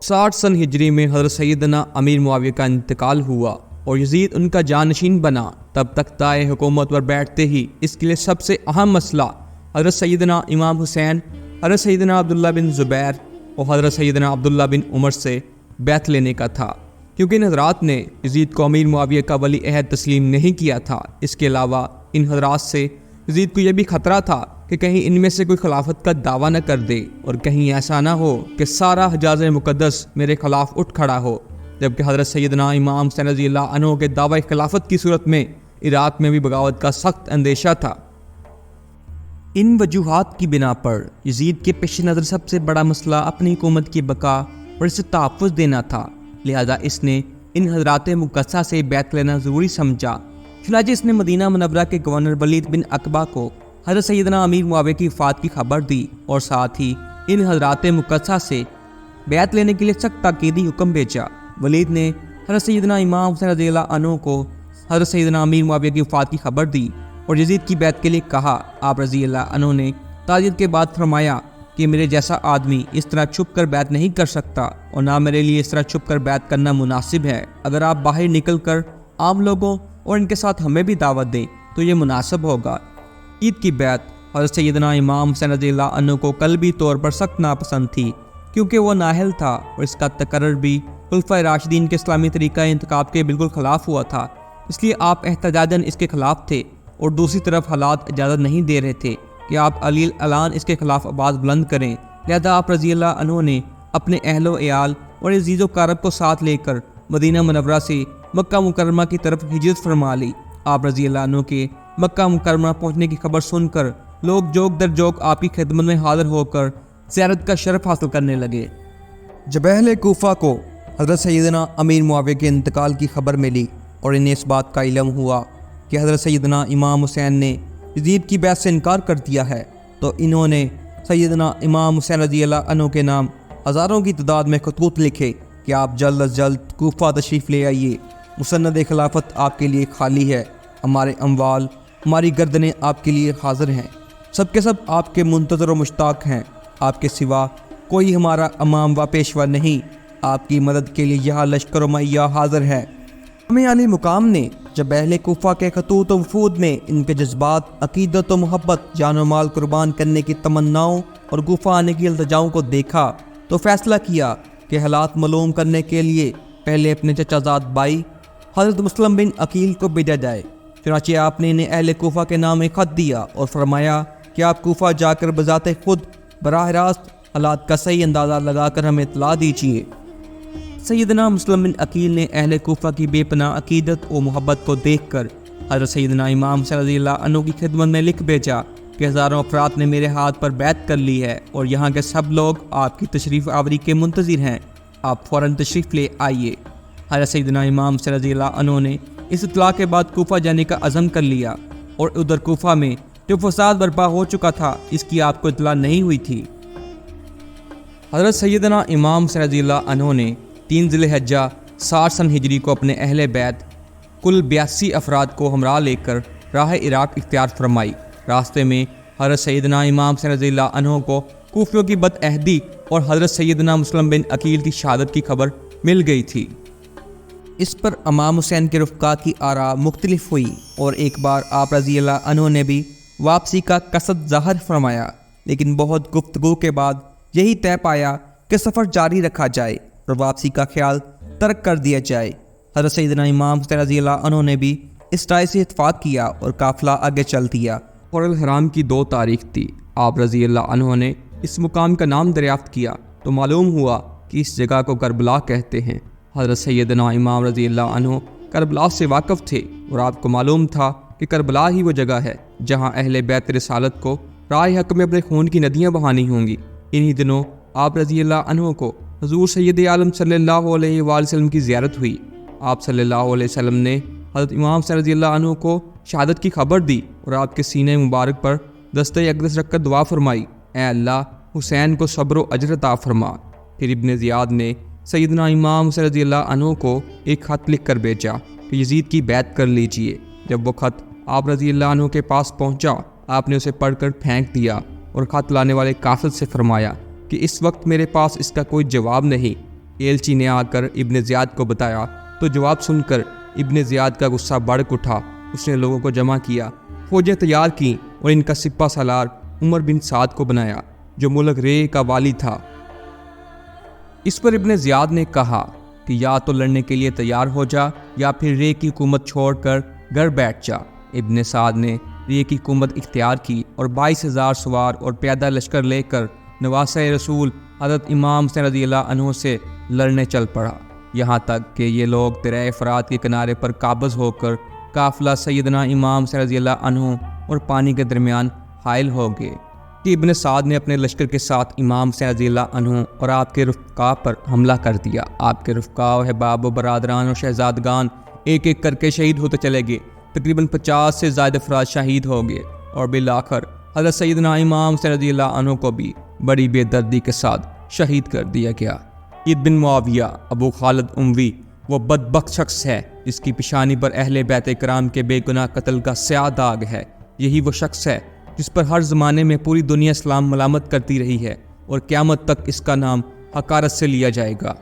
60 सन हिजरी में हज़रत सैयदना अमीर मुआविया का इंतकाल हुआ और यजीद उनका जानशीन बना। तब तख्ताए हुकूमत पर बैठते ही इसके लिए सबसे अहम मसला हज़रत सैयदना इमाम हुसैन, हज़रत सैयदना अब्दुल्ला बिन ज़ुबैर और हज़रत सैयदना अब्दुल्ला बिन उमर से बैत लेने का था, क्योंकि इन हज़रात ने यजीद को अमीर मुआविया का वली अहद तस्लीम नहीं किया था। इसके अलावा इन हज़रात से यजीद को यह भी ख़तरा था कि कहीं इनमें से कोई खिलाफत का दावा न कर दे और कहीं ऐसा ना हो कि सारा हिजाज़ मुक़द्दस मेरे खिलाफ उठ खड़ा हो। जबकि हज़रत सैयदना इमाम हुसैन रज़ियल्लाहु अन्हु के दावा खिलाफत की सूरत में इराक़ में भी बगावत का सख्त अंदेशा था। इन वजूहात की बिना पर यजीद के पेश नज़र सबसे बड़ा मसला अपनी हुकूमत की बका और इसे तहफ़्फ़ुज़ देना था। लिहाजा इसने इन हज़रात मुक़द्दसा से बैत लेना ज़रूरी समझा। चुनांचे इसने मदीना मुनव्वरा के गवर्नर वलीद बिन अक़बा को हज़रत सैयदना अमीर मुआविया की वफ़ात की खबर दी और साथ ही इन हज़रात मुक़द्दसा से बैत लेने के लिए सख्त ताकीदी हुक्म भेजा। वलीद ने हज़रत सैयदना इमाम हुसैन रज़ियल्लाहु अन्हु को हज़रत सैयदना अमीर मुआविया की वफ़ात की खबर दी और यजीद की बैत के लिए कहा। आप रज़ियल्लाहु अन्हु ने ताज़ियत के बाद फरमाया कि मेरे जैसा आदमी इस तरह छुप कर बैत नहीं कर सकता और ना मेरे लिए इस तरह छुप कर बैत करना मुनासिब है। अगर आप बाहर निकल कर आम लोगों और इनके साथ हमें भी दावत दें तो ये मुनासिब होगा। ईद की बैत हज़रत सैयदना इमाम हुसैन रज़ियल्लाहु अन्हु को कल्बी तौर पर सख्त नापसंद थी, क्योंकि वो नाअहल था और इसका तकर्रर भी खुलफाए राशिदीन के इस्लामी तरीक़ा इंतखाब के बिल्कुल ख़िलाफ़ हुआ था। इसलिए आप एहतजाजन इसके ख़िलाफ़ थे और दूसरी तरफ हालात इजाज़त नहीं दे रहे थे कि आप अलील अलान इसके ख़िलाफ़ आवाज़ बुलंद करें। लिहाजा आप रज़ियल्लाहु अन्हु ने अपने अहलो एयाल और अज़ीज़ो कारब को साथ लेकर मदीना मुनव्वरा से मक्का मुकर्रमा की तरफ हिजरत फरमा ली। आप रज़ियल्लाहु अन्हु के मक्का मुकर्रमा पहुँचने की खबर सुनकर लोग जोक दर जोक आपकी खिदमत में हाजिर होकर ज़ियारत का शरफ हासिल करने लगे। जब अहले कूफा को हज़रत सैयदना अमीर मुआविया के इंतकाल की खबर मिली और इन्हें इस बात का इल्म हुआ कि हज़रत सैयदना इमाम हुसैन ने यजीद की बैत से इनकार कर दिया है, तो इन्होंने सैयदना इमाम हुसैन रज़ियल्लाहु अन्हु के नाम हज़ारों की तादाद में खतूत लिखे कि आप जल्द अज जल्द कूफा तशरीफ़ ले आइए। मुसन्नद खिलाफत आपके लिए खाली है, हमारे अमवाल हमारी गर्दनें आपके लिए हाजिर हैं, सबके सब आपके मुंतज़र व मुश्ताक हैं। आपके सिवा कोई हमारा अमाम व पेशवा नहीं। आपकी मदद के लिए यहाँ लश्कर व मैया हाजिर है। हमें आली मुकाम ने जब अहले कूफा के खतूत व वफूद में इनके जज्बात, अकीदत व मोहब्बत, जान व माल कुर्बान करने की तमन्नाओं और कूफा आने की इल्तिजाओं को देखा तो फ़ैसला किया कि हालात मालूम करने के लिए पहले अपने चचाजाद भाई हज़रत मुस्लिम बिन अकील को भेजा जाए। चुनांचे आपने इन्हें अहले कूफा के नाम एक ख़त दिया और फरमाया कि आप कूफा जाकर बज़ाते खुद बराह रास्त हालात का सही अंदाज़ा लगाकर हमें इत्तला दीजिए। सैयदना मुस्लिम बिन अकील ने अहले कूफा की बेपनाह अकीदत व मोहब्बत को देख कर हज़रत सैयदना इमाम हुसैन रज़ियल्लाहु अन्हु की खिदमत में लिख भेजा कि हज़ारों अफराद ने मेरे हाथ पर बैत कर ली है और यहाँ के सब लोग आपकी तशरीफ़ आवरी के मुंतज़िर हैं। आप फ़ौरन तशरीफ़ ले आइए। हज़रत सैयदना इमाम हुसैन रज़ियल्लाहु अन्हु ने इस इत्तला के बाद कूफा जाने का अज़म कर लिया और उधर कूफा में जो फसाद बर्पा हो चुका था इसकी आपको इत्तला नहीं हुई थी। हज़रत सैयदना इमाम हुसैन रज़ियल्लाहु अन्हु ने 3 ज़िलहिज्जा 60 सन हिजरी को अपने अहले बैत कुल 82 अफराद को हमरा लेकर राह इराक़ इख्तियार फरमाई। रास्ते में हज़रत सैयदना इमाम हुसैन रज़ियल्लाहु अन्हु को कूफियों की बदअहदी और हज़रत सैयदना मुस्लिम बिन अकील की शहादत की खबर मिल गई थी। इस पर इमाम हुसैन के रुफ़क़ा की आरा मुख्तलिफ हुई और एक बार आप रज़ियल्लाहु अन्हु ने भी वापसी का कसद ज़ाहिर फरमाया, लेकिन बहुत गुफ्तगू के बाद यही तय पाया कि सफ़र जारी रखा जाए और वापसी का ख्याल तर्क कर दिया जाए। हज़रत सैयदना इमाम हुसैन रज़ियल्लाहु अन्हु ने भी इस राय से इत्तफ़ाक़ किया और काफ़िला आगे चल दिया। फ़ुरल हराम की 2 तारीख थी। आप रज़ियल्लाहु अन्हु ने इस मुकाम का नाम दरियाफ़्त किया तो मालूम हुआ कि इस जगह को करबला कहते हैं। हज़रत सैयदना इमाम रज़ियल्लाहु अन्हु करबला से वाक़फ़ थे और आपको मालूम था कि करबला ही वो जगह है जहाँ अहले बैत रिसालत को राह हक़ में अपने खून की नदियाँ बहानी होंगी। इन्हीं दिनों आप रज़ियल्लाहु अन्हु को हुज़ूर सैयद आलम सल्लल्लाहु अलैहि वसल्लम की ज़ियारत हुई। आप सल्लल्लाहु अलैहि वसल्लम ने हज़रत इमाम हुसैन रज़ियल्लाहु अन्हु को शहादत की खबर दी और आपके सीने मुबारक पर दस्ते अक़दस रखकर दुआ फरमाई, ऐ अल्लाह हुसैन को सब्र व अजर अता फरमा। फिर इब्न ज़ियाद ने सैयदना इमाम हुसैन रज़ियल्लाहु अन्हु को एक ख़त लिख कर भेजा कि यजीद की बैत कर लीजिए। जब वो ख़त आप रज़ियल्लाहु अन्हु के पास पहुँचा, आपने उसे पढ़कर फेंक दिया और ख़त लाने वाले काफ़िल से फरमाया कि इस वक्त मेरे पास इसका कोई जवाब नहीं। ایلچی نے آ کر ابن زیاد کو بتایا تو جواب سن کر ابن زیاد کا غصہ بڑھ اٹھا۔ اس نے لوگوں کو جمع کیا، فوجیں تیار کیں اور ان کا سپہ سالار عمر بن سعد کو بنایا جو ملک رے کا والی تھا۔ اس پر ابن زیاد نے کہا کہ یا تو لڑنے کے لیے تیار ہو جا یا پھر رے کی حکومت چھوڑ کر گھر بیٹھ جا۔ ابن سعد نے رے کی حکومت اختیار کی اور 22,000 سوار اور پیادہ لشکر لے کر نواسہ رسول حضرت امام حسین رضی اللہ عنہ سے لڑنے چل پڑا، یہاں تک کہ یہ لوگ دریا فرات کے کنارے پر قابض ہو کر قافلہ سیدنا امام حسین رضی اللہ عنہ اور پانی کے درمیان حائل ہو گئے کہ ابن سعد نے اپنے لشکر کے ساتھ امام حسین رضی اللہ عنہ اور آپ کے رفقا پر حملہ کر دیا۔ آپ کے رفقا و احباب و برادران اور شہزادگان ایک ایک کر کے شہید ہوتے چلے گئے، تقریباً 50 سے زائد افراد شہید ہو گئے اور بالآخر حضرت سیدنا امام حسین رضی اللہ عنہ کو بھی بڑی بے دردی کے ساتھ شہید کر دیا گیا۔ یزید بن معاویہ ابو خالد اموی وہ بدبخت شخص ہے جس کی پیشانی پر اہل بیت کرام کے بے گناہ قتل کا سیاہ داغ ہے۔ یہی وہ شخص ہے جس پر ہر زمانے میں پوری دنیا اسلام ملامت کرتی رہی ہے اور قیامت تک اس کا نام حقارت سے لیا جائے گا۔